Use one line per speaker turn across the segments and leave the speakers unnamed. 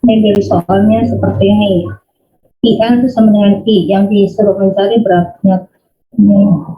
Dari soalnya seperti ini. IN itu sama dengan I yang disuruh mencari beratnya. Ini.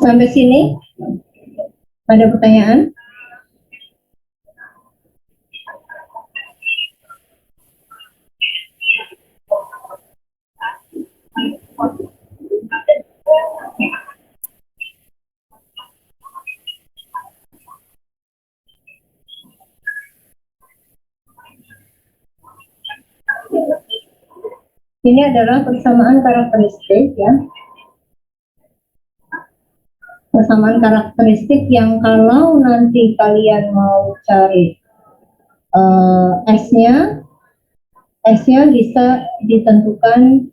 Sampai sini ada pertanyaan? Ini adalah persamaan karakteristik ya. Persamaan karakteristik yang kalau nanti kalian mau cari S-nya bisa ditentukan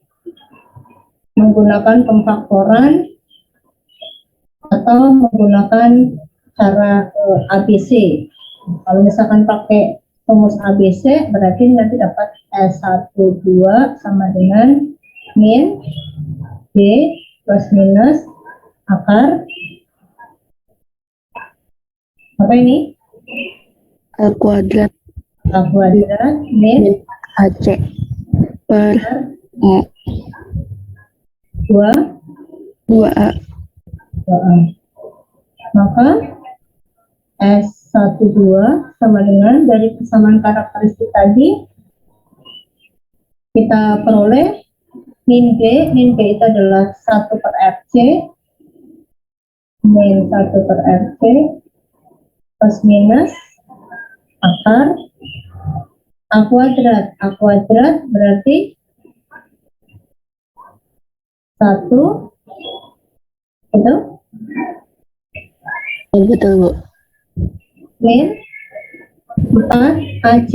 menggunakan pemfaktoran atau menggunakan cara ABC. Kalau misalkan pakai rumus ABC berarti nanti dapat S12 sama dengan min B plus minus akar apa ini?
A kuadrat
min
AC per A 2A.
Maka S12 sama dengan dari persamaan karakteristik tadi kita peroleh min B itu adalah 1 per FC min 1 per FC plus minus akar A kuadrat berarti 1 Betul?
Oh, betul, Bu.
Min 4 AC.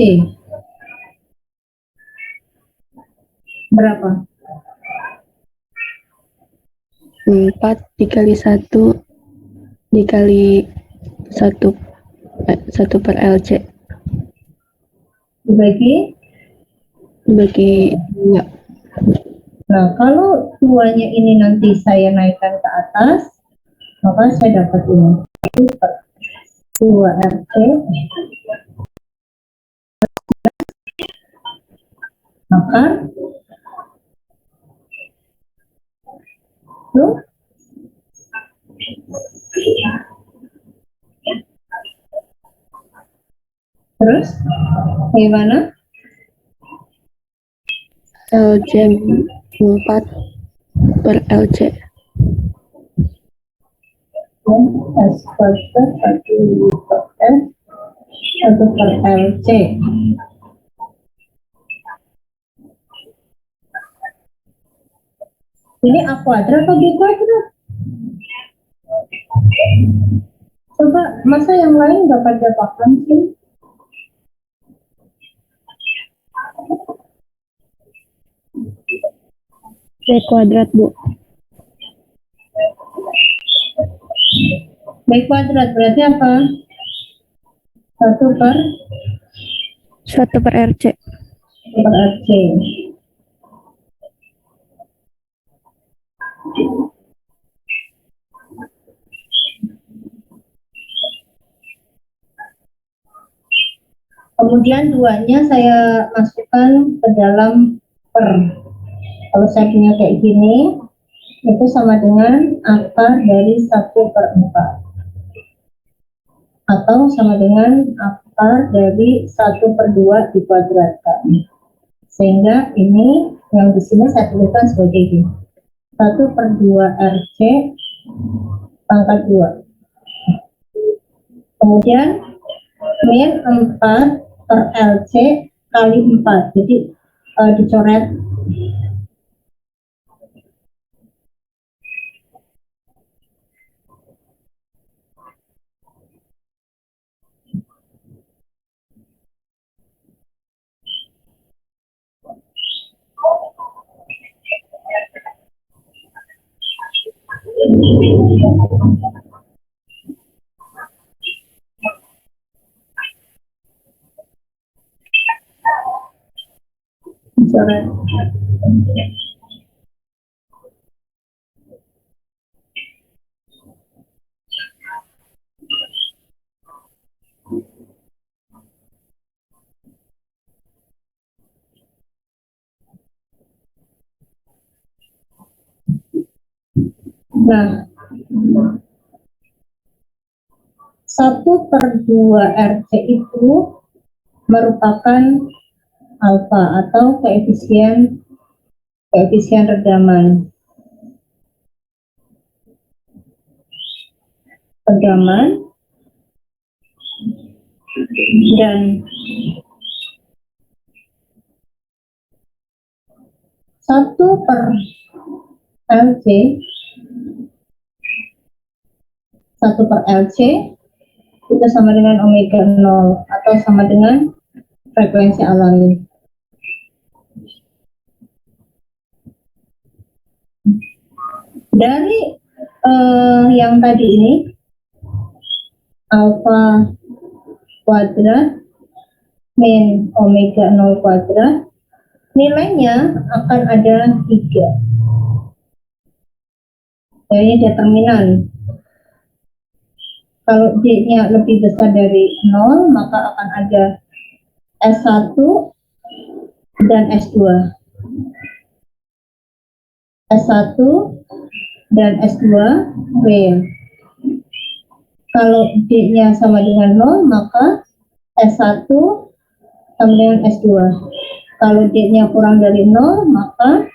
Berapa?
4 dikali 1 dikali 1 per LC
Dibagi.
dibagi 2.
Nah, kalau 2-nya ini nanti saya naikkan ke atas, maka saya dapat ini. 2 RC maka itu terus bagaimana?
LC 4 per LC.
S per 1 per S 1 per LC. Ini A kuadrat atau B kuadrat? Coba, masa yang lain nggak pada paham sih?
B kuadrat, Bu.
B kuadrat berarti apa? 1 per
1 per RC.
RC. Kemudian 2-nya saya masukkan ke dalam per. Kalau saya punya kayak gini, itu sama dengan akar dari 1 per 4. Atau sama dengan akar dari 1 per 2 dikuadratkan. Sehingga ini yang di sini saya tuliskan sebagai ini. 1 per 2 RC pangkat 2. Kemudian min 4 per LC kali 4. Jadi dicoret. Dicoret. Nah, 1 per 2 RC itu merupakan alfa atau koefisien redaman. Dan 1 per LC 1 per LC itu sama dengan omega 0 atau sama dengan frekuensi alami. Dari yang tadi ini alfa kuadrat min omega 0 kuadrat, nilainya akan ada 3. Ini determinan. Kalau D-nya lebih besar dari 0, maka akan ada S1 dan S2. S1 dan S2 W. Kalau D-nya sama dengan 0, maka S1 sama dengan S2. Kalau D-nya kurang dari 0, maka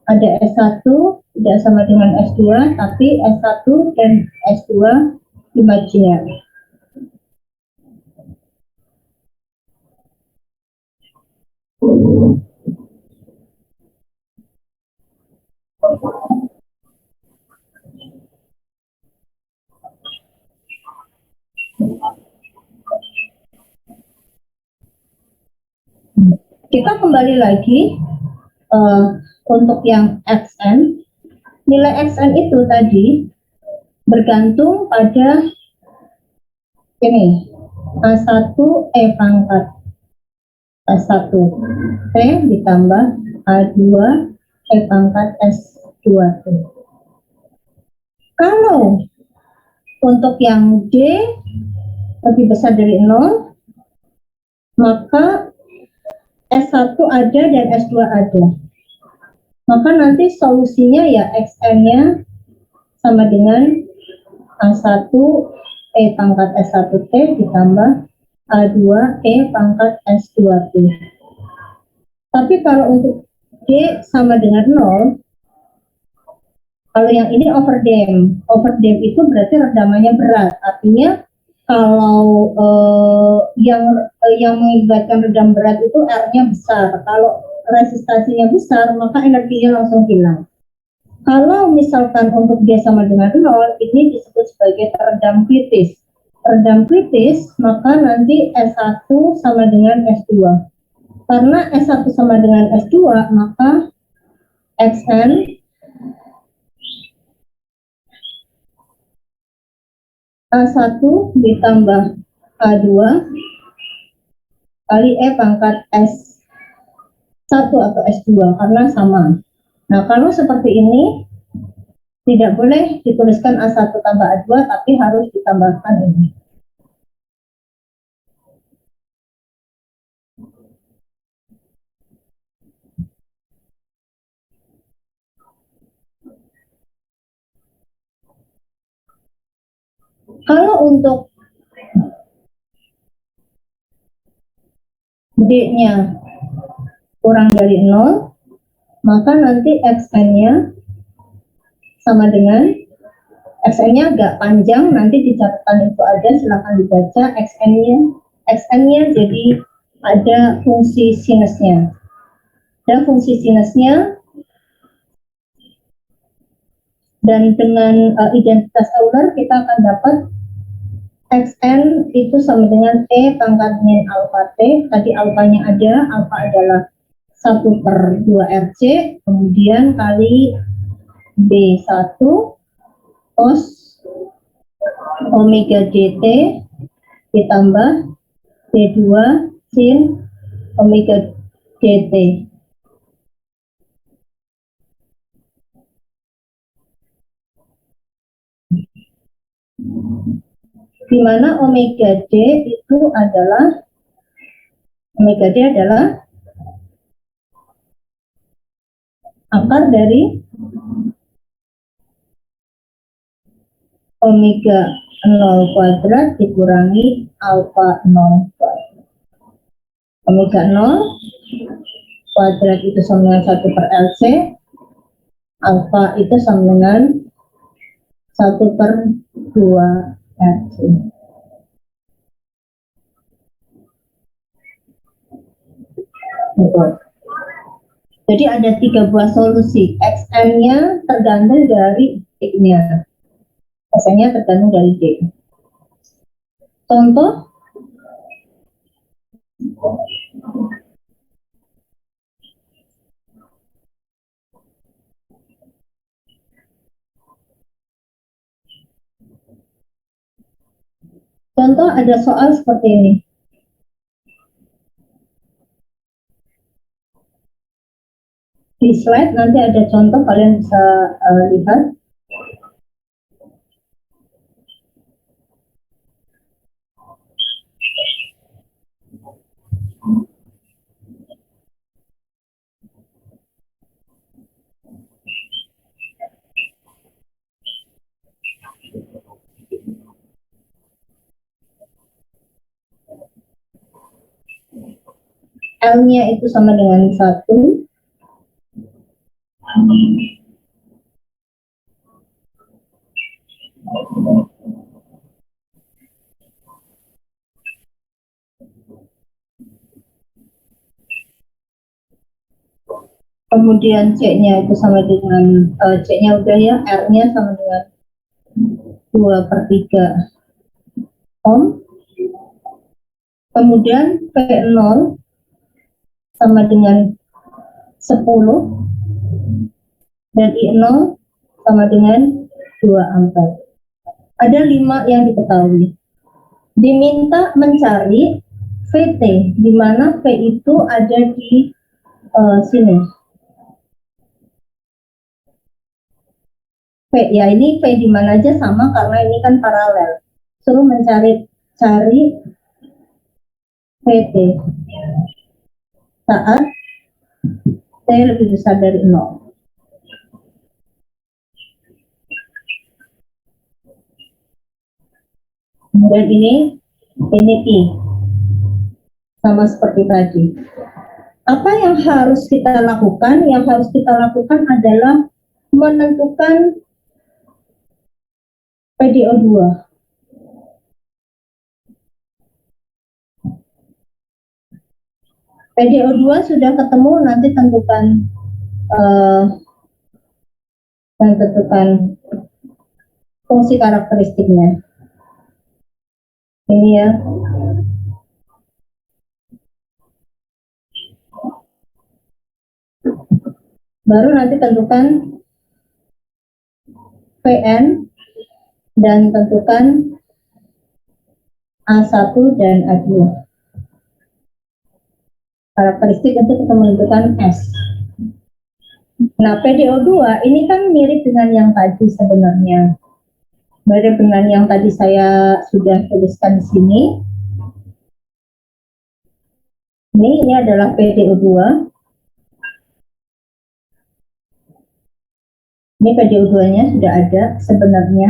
ada S1 tidak sama dengan S2, tapi S1 dan S2 imajiner. Kita kembali lagi untuk yang Xn. Nilai Xn itu tadi bergantung pada ini A1 E pangkat S1 T ditambah A2 E pangkat S2 T. Kalau untuk yang D lebih besar dari 0, maka S1 ada dan S2 ada. Maka nanti solusinya ya Xn-nya sama dengan A1 E pangkat S1 T ditambah A2 E pangkat S2 T. Tapi kalau untuk D sama dengan 0, kalau yang ini overdamp. Overdamp itu berarti redamannya berat. Artinya kalau yang mengakibatkan redam berat itu R-nya besar. Kalau resistansinya besar, maka energinya langsung hilang. Kalau misalkan untuk D sama dengan 0, ini disebut sebagai teredam kritis. Teredam kritis, maka nanti S1 sama dengan S2. Karena S1 sama dengan S2, maka Xn A1 ditambah A2 kali E pangkat S1 atau S2 karena sama. Nah, kalau seperti ini tidak boleh dituliskan A1 tambah A2, tapi harus ditambahkan ini. Kalau untuk D-nya kurang dari 0, maka nanti Xn-nya sama dengan Xn-nya agak panjang, nanti di catatan itu ada, silahkan dibaca. Xn-nya jadi ada fungsi sinusnya. Dan fungsi sinusnya dan dengan identitas Euler kita akan dapat Xn itu sama dengan E pangkat min alfa T. Tadi alfanya ada, alfa adalah 1/2 RC, kemudian kali B1 cos omega dt ditambah B2 sin omega dt. Di mana omega D itu adalah akar dari omega 0 kuadrat dikurangi alfa 0 kuadrat. Omega 0 kuadrat itu sama dengan 1/LC, alfa itu sama dengan 1/2 RC. Jadi ada 3 buah solusi. Xn-nya tergantung dari D-nya. Xn-nya tergantung dari D. Contoh, ada soal seperti ini. Di slide nanti ada contoh, kalian bisa lihat. L-nya itu sama dengan 1. Kemudian C-nya itu sama dengan, C-nya udah ya, R-nya sama dengan 2/3 ohm. Kemudian P0 sama dengan 10 dan I0 sama dengan 2 ampere. Ada 5 yang diketahui. Diminta mencari VT, di mana V itu ada di sini. V, ya ini V di mana aja sama karena ini kan paralel. Suruh cari VT saat T lebih besar dari 0. Kemudian ini I, sama seperti tadi. Apa yang harus kita lakukan? Yang harus kita lakukan adalah menentukan PDO2. PDO2 sudah ketemu, nanti tentukan fungsi karakteristiknya. Ini ya. Baru nanti tentukan Pn dan tentukan A1 dan A2. Karakteristik untuk menentukan S. Nah, PDO2 ini kan mirip dengan yang tadi sebenarnya. Mirip dengan yang tadi saya sudah tuliskan di sini. Ini adalah PDO2. Ini PDO2-nya sudah ada sebenarnya.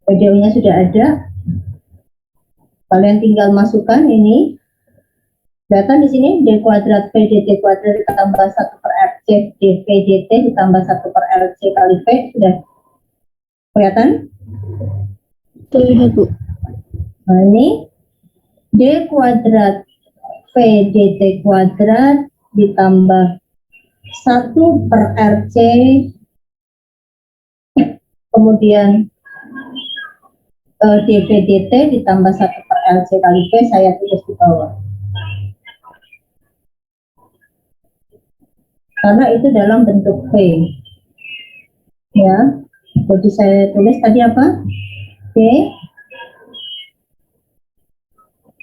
PDO-nya sudah ada. Kalian tinggal masukkan ini. Data di sini D kuadrat PDT kuadrat ditambah 1 per RC DVDT ditambah 1 per RC kali V. Sudah kelihatan?
Terlihat, Bu.
Nah, ini D kuadrat PDT kuadrat ditambah 1 per RC, kemudian DVDT ditambah 1 per LC kali V, saya tulis di bawah. Karena itu dalam bentuk V. Ya, jadi saya tulis tadi apa? D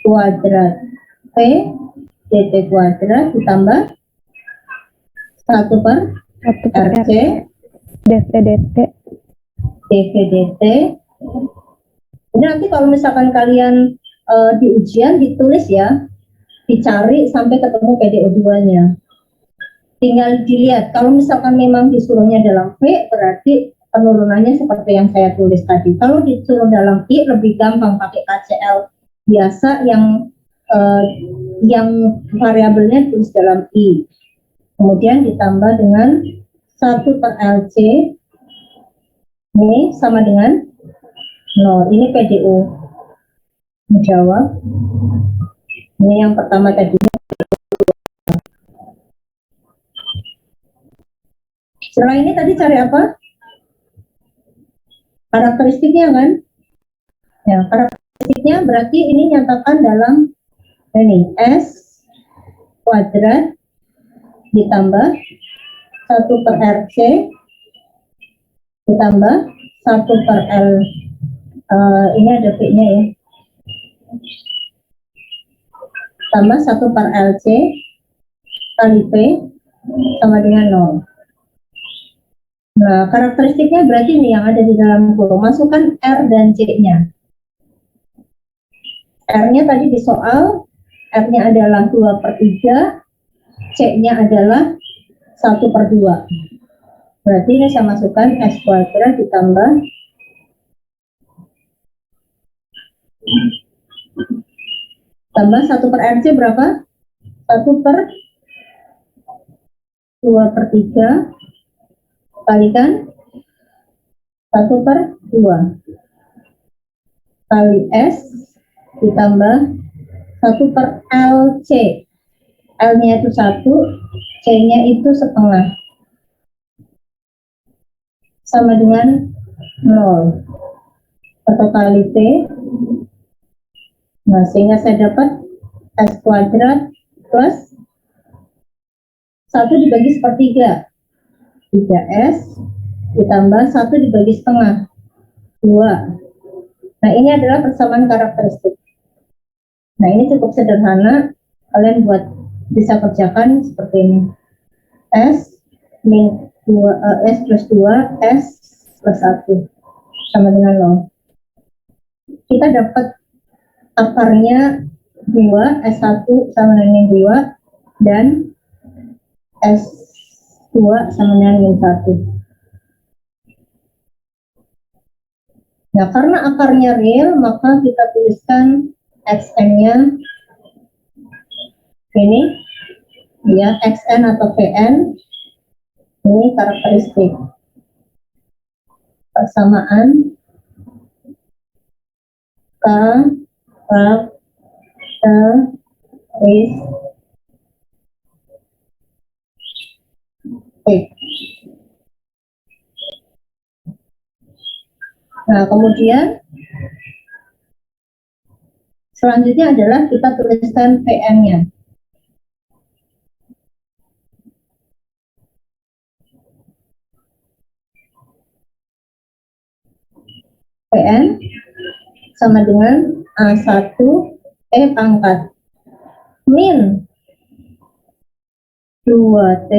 kuadrat P dt kuadrat ditambah 1 per
1 per
RC
DVDT.
DVDT. Ini nanti kalau misalkan kalian di ujian ditulis ya, dicari sampai ketemu PDO2-nya. Tinggal dilihat, kalau misalkan memang disuruhnya dalam V, berarti penurunannya seperti yang saya tulis tadi. Kalau disuruh dalam I, lebih gampang pakai KCL biasa yang variabelnya tulis dalam I. Kemudian ditambah dengan 1 per LC, ini sama dengan 0. Ini PDO. Menjawab. Ini yang pertama tadi. Setelah ini tadi cari apa? Karakteristiknya kan? Ya, karakteristiknya berarti ini nyatakan dalam ini S kuadrat ditambah 1 per RC ditambah 1 per L. Ini ada V-nya ya. Tambah 1 per LC kali V sama dengan 0. Nah, karakteristiknya berarti ini yang ada di dalam kurung. Masukkan R dan C-nya. R-nya tadi di soal, R-nya adalah 2 per 3, C-nya adalah 1 per 2. Berarti ini saya masukkan S kuadrat ditambah tambah 1 per RC berapa? 1 per 2 per 3 kalikan 1 per 2 kali S ditambah 1 per LC. L-nya itu 1, C-nya itu setengah. Sama dengan 0. Atau kali T. Nah, sehingga saya dapat S kuadrat plus 1 dibagi sepertiga, 3S ditambah 1 dibagi setengah, 2. Nah, ini adalah persamaan karakteristik. Nah, ini cukup sederhana, kalian bisa kerjakan seperti ini. S min 2, S plus 2, S plus 1 sama dengan 0. Kita dapat akarnya 2, S1 sama dengan 2, dan S2 sama dengan 1. Nah, karena akarnya real, maka kita tuliskan Xn-nya ini, ya, Xn atau Vn, ini karakteristik. Persamaan karakteristik. Nah, kemudian selanjutnya adalah kita tuliskan Vn-nya. Vn sama dengan A1 pangkat min 2T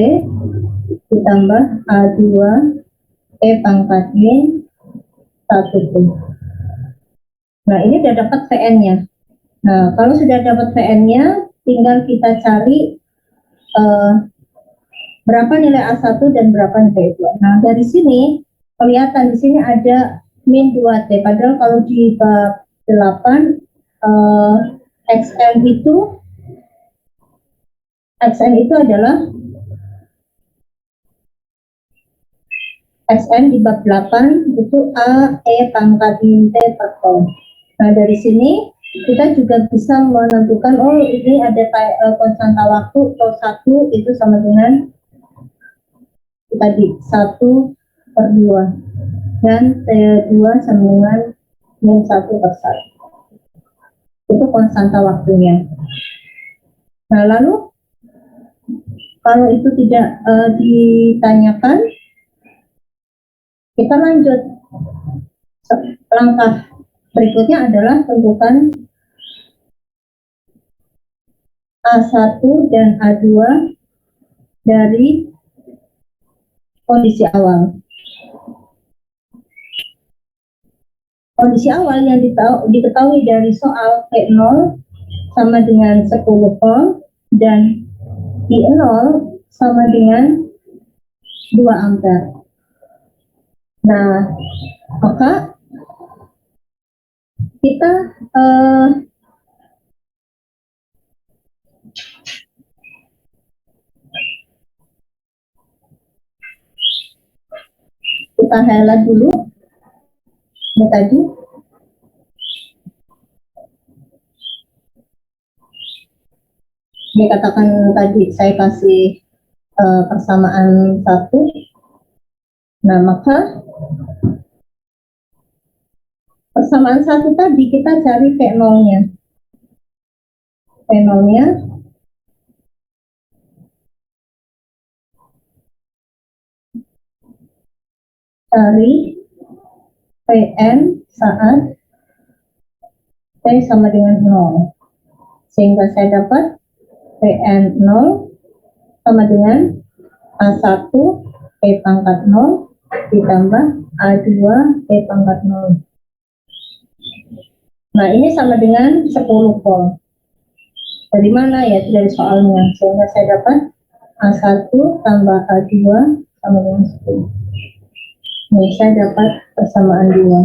ditambah A2 pangkat min 1T. Nah, ini sudah dapat Vn-nya. Nah, kalau sudah dapat Vn-nya, tinggal kita cari berapa nilai A1 dan berapa nilai A2. Nah, dari sini kelihatan di sini ada min 2T, padahal kalau di bab 8 Xn itu adalah Xn di bab 8 itu A, E pangkat min T faktor. Nah, dari sini kita juga bisa menentukan, oh ini ada konstanta waktu, T1 itu sama dengan tadi 1/2 dan T2 sama dengan min 1/1. Itu konstanta waktunya. Nah, lalu kalau itu tidak ditanyakan, kita lanjut. Langkah berikutnya adalah tentukan A1 dan A2 dari kondisi awal. Kondisi awal yang diketahui dari soal V0 sama dengan 10 volt dan I0 sama dengan 2 ampere. Nah, maka kita highlight dulu ini tadi. Ini katakan tadi saya kasih persamaan 1. Nah, maka persamaan 1 tadi kita cari V0-nya. V0-nya cari Vn saat T sama dengan 0. Sehingga saya dapat Vn 0 sama dengan A1 P pangkat 0 ditambah A2 P pangkat 0. Nah, ini sama dengan 10 volt. Dari mana ya? Dari soalnya. Sehingga saya dapat A1 tambah A2 sama dengan 10. Ini saya dapat persamaan 2.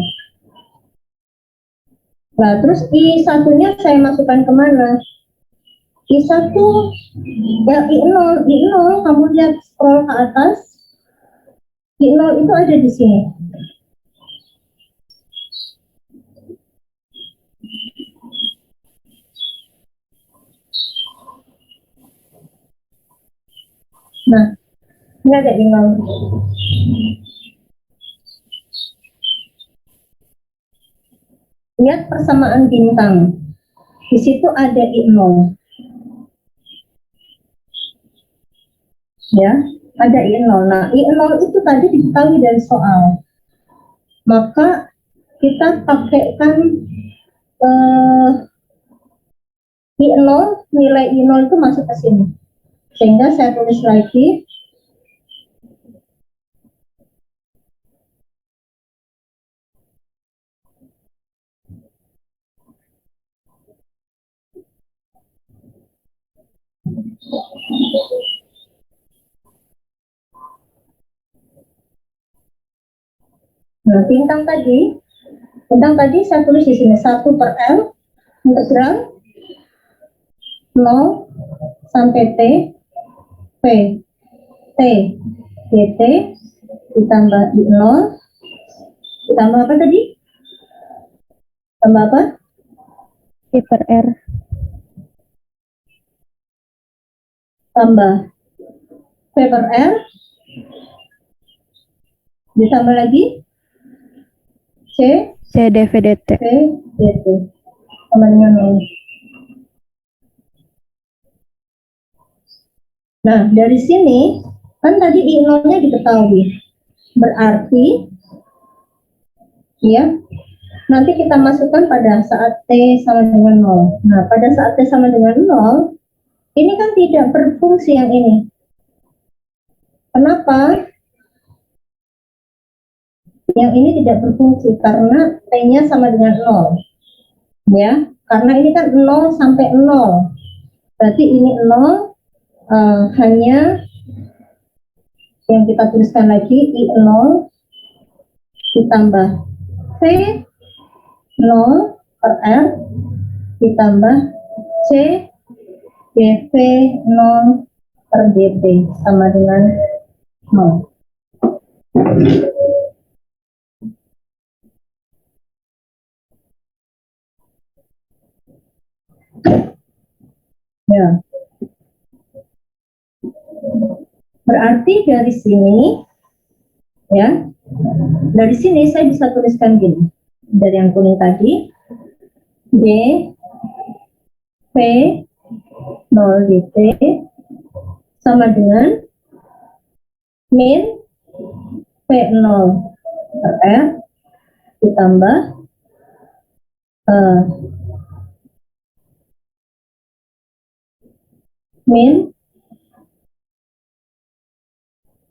Nah, terus I1-nya saya masukkan kemana? I1, ya I0, kamu lihat scroll ke atas. I0 itu ada di sini. Nah, ini ada I0. Lihat persamaan bintang. Di situ ada I0. Ya, ada I0. Nah, I0 itu tadi diketahui dari soal. Maka kita pakaikan I0, nilai I0 itu masuk ke sini. Sehingga saya tulis lagi nah, bintang tadi saya tulis di sini 1 per L integral 0 sampai T P T dt ditambah I0 ditambah apa tadi? Tambah apa?
P per R.
Tambah P per R ditambah lagi C
C dv dt.
P dt sama dengan 0. Nah, dari sini kan tadi I0-nya diketahui. Berarti ya, nanti kita masukkan pada saat T sama dengan 0. Nah, pada saat T sama dengan 0, ini kan tidak berfungsi yang ini. Kenapa? Yang ini tidak berfungsi karena T-nya sama dengan 0. Ya, karena ini kan 0 sampai 0. Berarti ini 0 hanya yang kita tuliskan lagi I0 ditambah V 0 per R ditambah C dv 0 per dt sama dengan 0. Ya. Berarti dari sini ya, dari sini saya bisa tuliskan gini. Dari yang kuning tadi D P 0 dt sama dengan min P0 per R ditambah min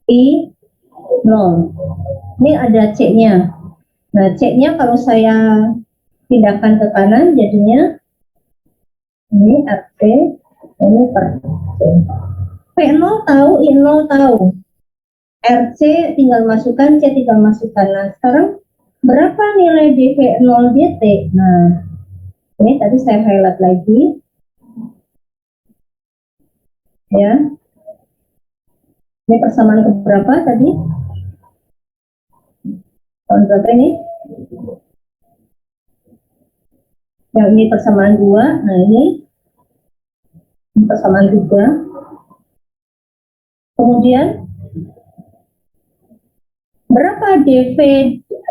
I0. Ini ada C-nya. Nah, C-nya kalau saya pindahkan ke kanan jadinya ini RT, ini per C. P0 tahu, I0 tahu. RC tinggal masukkan, C tinggal masukkan. Nah, sekarang berapa nilai dv0 dt? Nah, ini tadi saya highlight lagi. Ya. Ini persamaan ke berapa tadi? Tahun berapa ini? Yang ini persamaan 2, nah ini persamaan 3. Kemudian berapa dv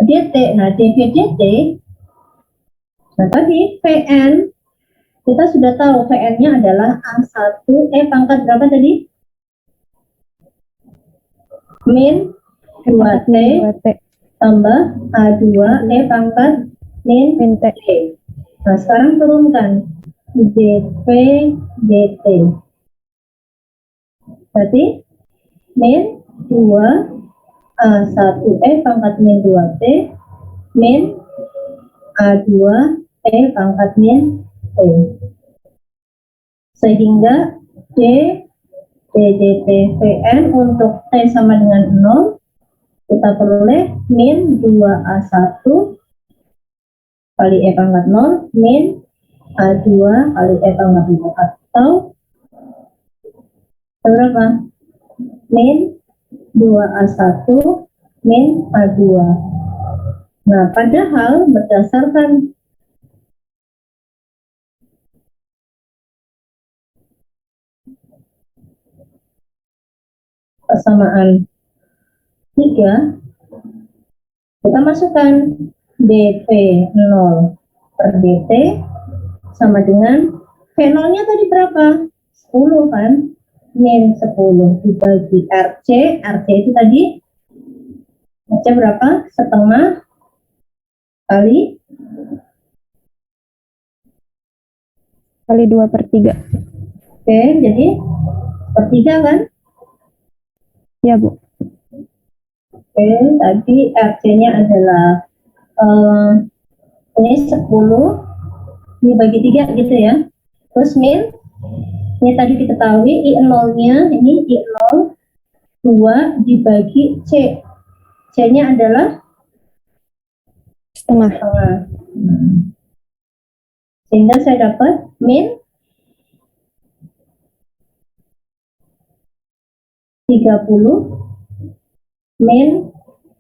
dt? Nah, dv dt, nah tadi Vn, kita sudah tahu Vn-nya adalah A1, pangkat berapa tadi? Min 2T tambah A2, pangkat min
T.
Nah, sekarang turunkan dv dt. Berarti min 2 A1 pangkat min 2T min A2 pangkat min T. Sehingga D dt Vn untuk T sama dengan 0 kita peroleh min 2A1 kali pangkat 0 min A2 kali pangkat 0 atau berapa? Min 2A1 min A2. Nah, padahal berdasarkan persamaan 3, kita masukkan dv0 per dt sama dengan V0 nya tadi berapa? 10 kan? min 10 dibagi RC. RC itu tadi RC berapa? Setengah kali
Kali 2/3.
Oke, jadi sepertiga kan?
Ya, Bu.
Oke, tadi RC-nya adalah ini 10 dibagi 3 gitu ya. Terus min, ini tadi diketahui I0-nya, ini I0 2 dibagi C. C-nya adalah
Setengah.
setengah. Sehingga saya dapat min 30 min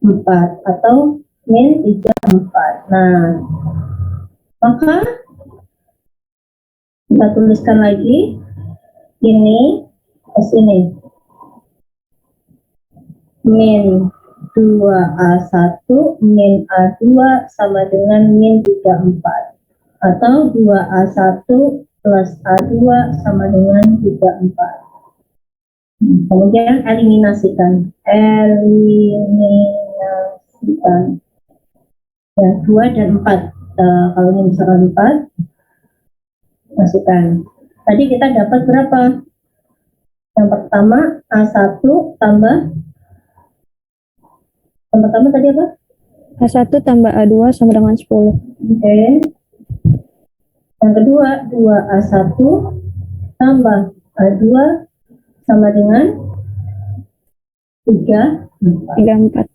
4 atau min 34. Nah, maka kita tuliskan lagi ini ke sini. Min 2A1 min A2 sama dengan min 34. Atau 2A1 plus A2 sama dengan 34. Kemudian eliminasikan. Ya, 2 dan 4. Kalau ini misalkan 4, masukkan. Tadi kita dapat berapa? Yang pertama A1 tambah, yang pertama tadi apa?
A1 tambah A2 sama dengan 10.
Oke. Yang kedua 2A1 tambah A2 sama dengan 34.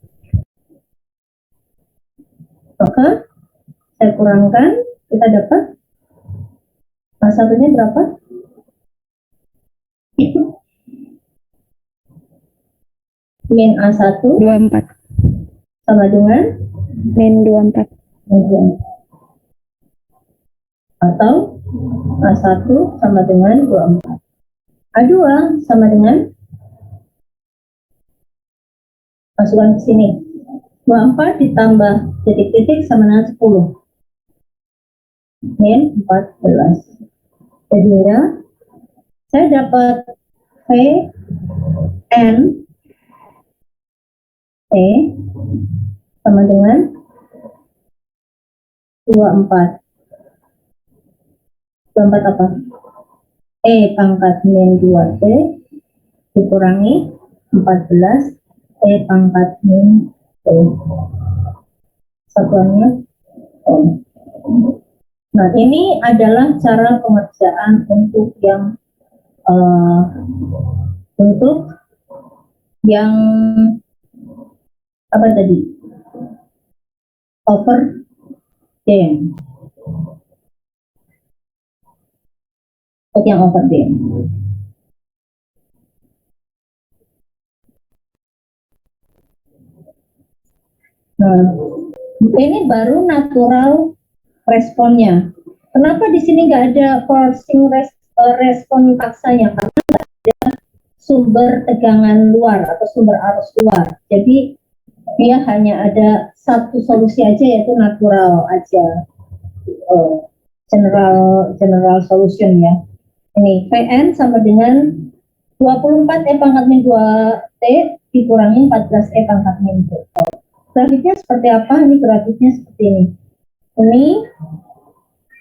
Maka saya kurangkan, kita dapat A1-nya berapa? Min A1
24.
sama dengan
Min 24.
atau A1 sama dengan 24. A2 sama dengan, masukkan ke sini, 24 ditambah titik-titik sama dengan 10. Min 14. Sehingga saya dapat N T sama dengan 24. 24 apa? E pangkat min 2T dikurangi 14 E pangkat min T. Satuannya N. Nah, ini adalah cara pengerjaan untuk yang apa tadi? Over Dam. Untuk yang over Dam. Nah, ini baru natural responnya. Kenapa di sini nggak ada forcing respon paksanya? Karena nggak ada sumber tegangan luar atau sumber arus luar. Jadi dia hanya ada satu solusi aja, yaitu natural aja, general solution ya. Ini Vn sama dengan 24 E pangkat min 2T dikurangi 14 E pangkat min T. Grafiknya seperti apa? Ini grafiknya seperti ini. Ini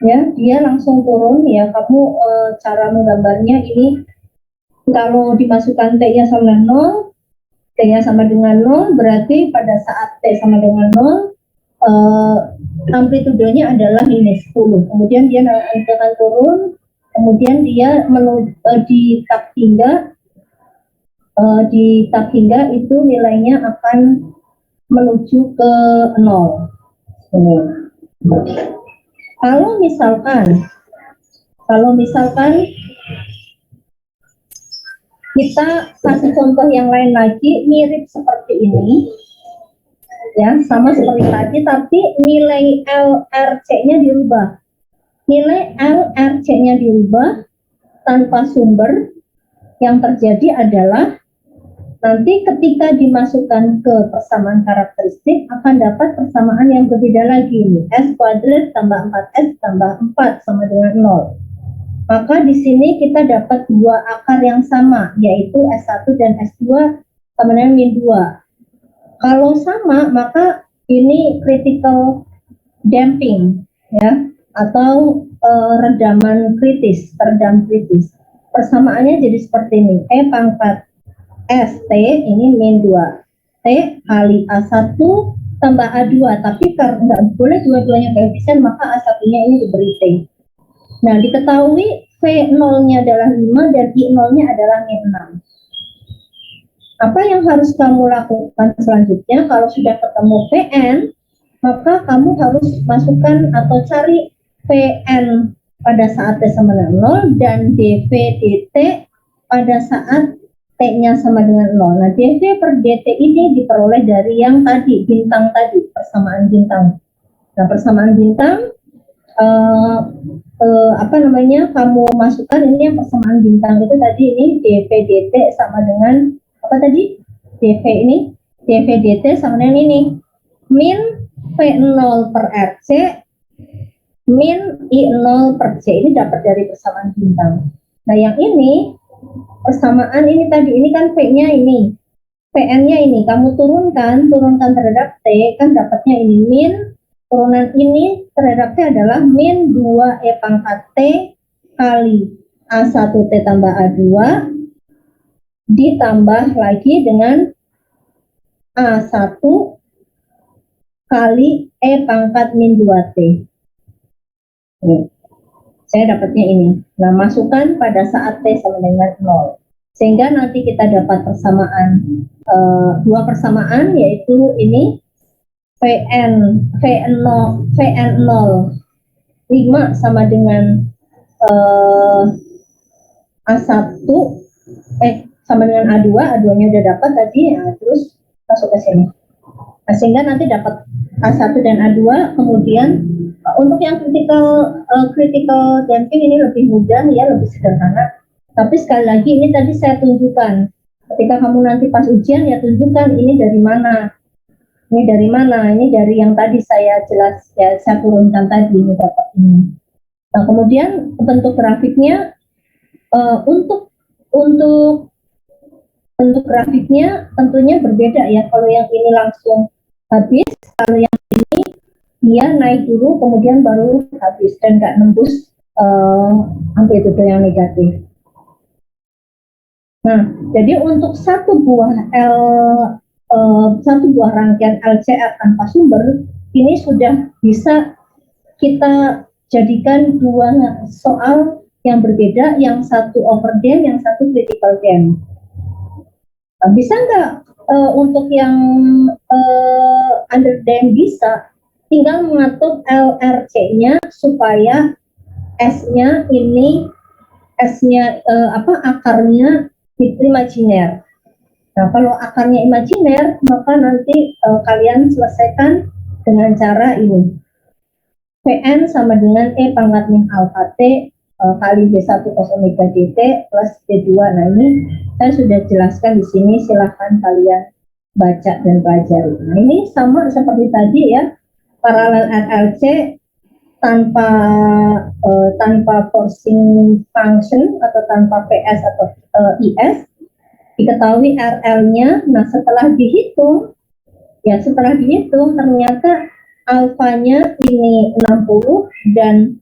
ya, dia langsung turun ya. Kamu cara menggambarnya ini, kalau dimasukkan T-nya sama dengan 0, T-nya sama dengan 0, berarti pada saat T sama dengan 0, amplitudenya adalah ini 10. Kemudian dia akan turun, kemudian dia di tab hingga itu nilainya akan menuju ke 0. Ini. Kalau misalkan kita kasih contoh yang lain lagi, mirip seperti ini, ya, sama seperti tadi, tapi nilai LRC-nya dirubah. Nilai LRC-nya dirubah tanpa sumber. Yang terjadi adalah nanti ketika dimasukkan ke persamaan karakteristik akan dapat persamaan yang berbeda lagi. S kuadrat tambah 4S tambah 4 sama dengan 0. maka di sini kita dapat dua akar yang sama, yaitu S1 dan S2 sama dengan min 2. Kalau sama, maka ini critical damping, ya, atau redaman kritis, teredam kritis. Persamaannya jadi seperti ini, E pangkat ST ini min 2, T kali A1 tambah A2, tapi karena nggak boleh dua-duanya koefisien, maka A1-nya ini diberi T. Nah, diketahui V0-nya adalah 5 dan I0-nya adalah min 6. Apa yang harus kamu lakukan selanjutnya? Kalau sudah ketemu Vn, maka kamu harus masukkan atau cari Vn pada saat T sama dengan 0 dan dV dt pada saat T-nya sama dengan 0. Nah, dV per dt ini diperoleh dari yang tadi, bintang tadi, persamaan bintang. Nah, persamaan bintang kamu masukkan ini yang persamaan bintang itu tadi, ini dV dt sama dengan apa tadi? dV ini, dV dt sama dengan ini, min V0 per RC min I0 per C, ini dapat dari persamaan bintang. Nah, yang ini persamaan ini tadi, ini kan V-nya ini, Vn-nya ini, kamu turunkan terhadap T, kan dapatnya ini min, turunan ini terhadap T adalah min 2E pangkat T kali A1T tambah A2 ditambah lagi dengan A1 kali E pangkat min 2T. Nih, saya dapatnya ini. Nah, masukkan pada saat T sama dengan 0. Sehingga nanti kita dapat persamaan, dua persamaan, yaitu ini Vn0 5 sama dengan A1 sama dengan A2, A2-nya udah dapat tadi, ya, terus masuk ke sini. Nah, sehingga nanti dapat A1 dan A2, kemudian untuk yang critical damping ini lebih mudah, ya, lebih sederhana. Tapi sekali lagi ini tadi saya tunjukkan. Ketika kamu nanti pas ujian, ya tunjukkan ini dari mana. Ini dari mana? Ini dari yang tadi saya turunkan tadi, ini dapat ini. Nah, kemudian bentuk grafiknya, untuk bentuk grafiknya tentunya berbeda, ya. Kalau yang ini langsung habis, kalau yang ini dia naik dulu kemudian baru habis dan nggak nembus amplitude yang negatif. Nah, jadi untuk satu buah rangkaian LCR tanpa sumber ini sudah bisa kita jadikan dua soal yang berbeda, yang satu overdamped, yang satu critical damped. Nah, bisa nggak untuk yang underdamped? Bisa, tinggal mengatur LRC-nya supaya S-nya ini akarnya itu imajiner. Nah, kalau akarnya imajiner, maka nanti kalian selesaikan dengan cara ini. Vn sama dengan E pangkat min alpha T kali B1 cos omega dt plus B2. Nah, ini saya sudah jelaskan di sini, silahkan kalian baca dan pelajari. Nah, ini sama seperti tadi, ya, paralel RLC tanpa forcing function atau tanpa PS atau IS, diketahui RL-nya. Nah, setelah dihitung ternyata alfanya ini 60 dan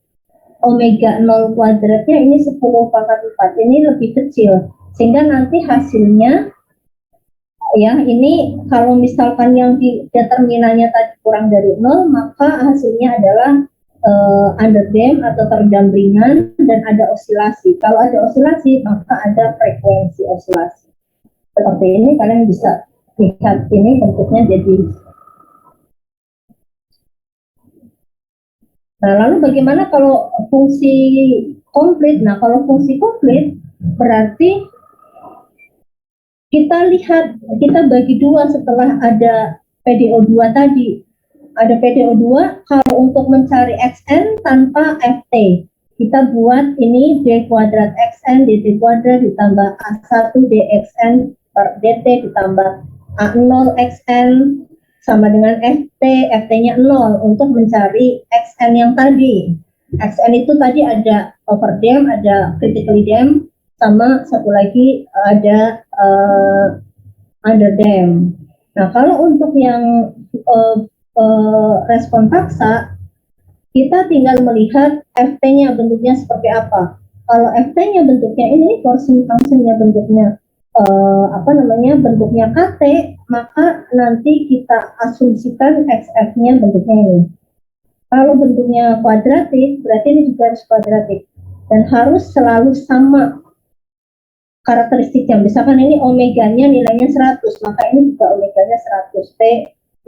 omega 0 kuadratnya ini 10 pangkat 4, ini lebih kecil, sehingga nanti hasilnya, ya, ini kalau misalkan yang di determinannya tadi kurang dari 0, maka hasilnya adalah underdamped atau teredam ringan dan ada osilasi. Kalau ada osilasi, maka ada frekuensi osilasi. Seperti ini, kalian bisa lihat ini bentuknya jadi. Nah, lalu bagaimana kalau fungsi komplit? Nah, kalau fungsi komplit berarti kita bagi dua setelah ada PDO2 tadi. Ada PDO2, kalau untuk mencari Xn tanpa Ft, kita buat ini D kuadrat Xn dt kuadrat ditambah A1 dxn per dt ditambah A0 Xn sama dengan Ft, Ft-nya 0 untuk mencari Xn yang tadi. XN itu tadi ada overdam, ada critically dam, sama satu lagi ada underdam. Nah, kalau untuk yang respon paksa, kita tinggal melihat FT-nya bentuknya seperti apa. Kalau FT-nya bentuknya ini, forcing function-nya bentuknya bentuknya KT, maka nanti kita asumsikan XF-nya bentuknya ini. Kalau bentuknya kuadratik, berarti ini juga harus kuadratik dan harus selalu sama karakteristiknya. Misalkan ini omeganya nilainya 100, maka ini juga omeganya 100 T,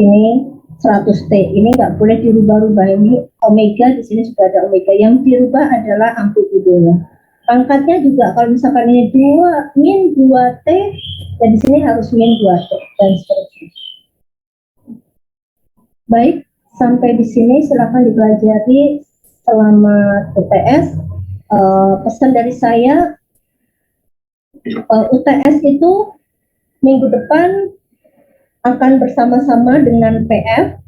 ini 100 T. Ini nggak boleh dirubah-rubah. Ini omega, di sini sudah ada omega. Yang dirubah adalah amplitudenya. Pangkatnya juga kalau misalkan ini min 2T, dan di sini harus min 2T dan seterusnya. Baik, sampai di sini silakan dipelajari selama UTS. Pesan dari saya, UTS itu minggu depan akan bersama-sama dengan PF.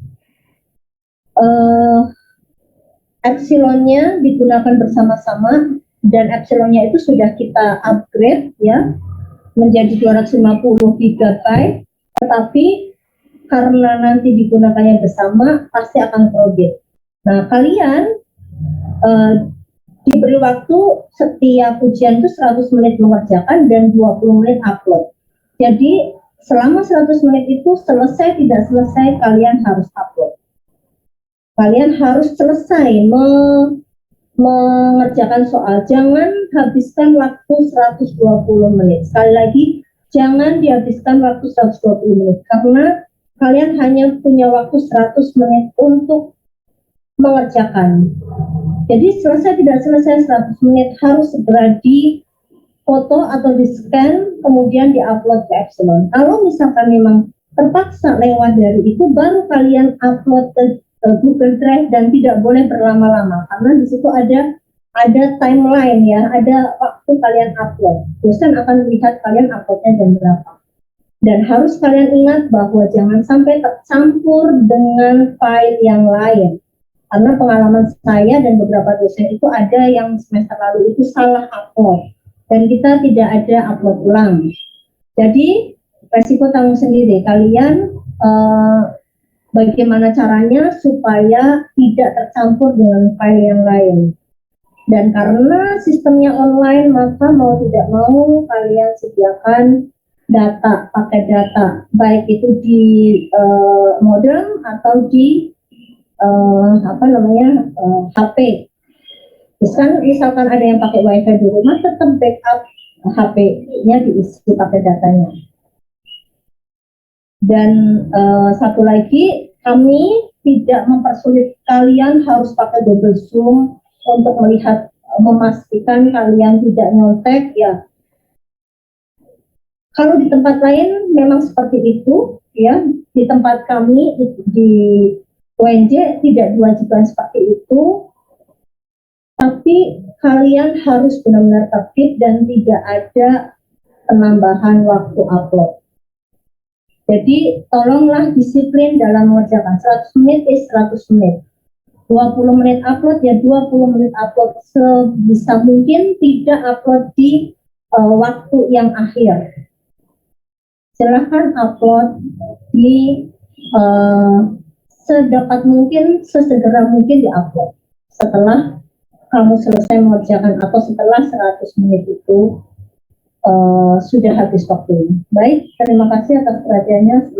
Epsilonnya digunakan bersama-sama dan epsilonnya itu sudah kita upgrade ya menjadi 250 GB, tetapi karena nanti digunakannya bersama pasti akan crowded. Nah, kalian diberi waktu setiap ujian itu 100 menit mengerjakan dan 20 menit upload. Jadi selama 100 menit itu selesai tidak selesai kalian harus upload. Kalian harus selesai mengerjakan soal. Jangan habiskan waktu 120 menit. Sekali lagi, jangan dihabiskan waktu 120 menit karena kalian hanya punya waktu 100 menit untuk mengerjakan. Jadi selesai tidak selesai 100 menit harus segera di foto atau di scan kemudian diupload ke Epsilon. Kalau misalkan memang terpaksa lewat dari itu, baru kalian upload ke Google Drive dan tidak boleh berlama-lama karena di situ ada timeline ya, ada waktu kalian upload. Dosen akan melihat kalian uploadnya jam berapa. Dan harus kalian ingat bahwa jangan sampai tercampur dengan file yang lain. Karena pengalaman saya dan beberapa dosen itu ada yang semester lalu itu salah upload dan kita tidak ada upload ulang. Jadi resiko tanggung sendiri. Kalian bagaimana caranya supaya tidak tercampur dengan file yang lain. Dan karena sistemnya online, maka mau tidak mau kalian sediakan data, pakai data, baik itu di modem atau di HP. Misalkan ada yang pakai wifi di rumah, tetap backup HP-nya diisi pakai datanya. Dan satu lagi, kami tidak mempersulit kalian harus pakai Google Zoom untuk memastikan kalian tidak nyontek ya. Kalau di tempat lain memang seperti itu ya, di tempat kami di UNJ tidak diwajibkan seperti itu, tapi kalian harus benar-benar tertib dan tidak ada penambahan waktu upload. Jadi tolonglah disiplin dalam mengerjakan. 100 menit is 100 menit. 20 menit upload ya 20 menit upload. Sebisa mungkin tidak upload di waktu yang akhir. Silahkan upload di sedapat mungkin, sesegera mungkin diupload setelah kamu selesai mengerjakan atau setelah 100 menit itu sudah habis waktunya. Baik, terima kasih atas perhatiannya.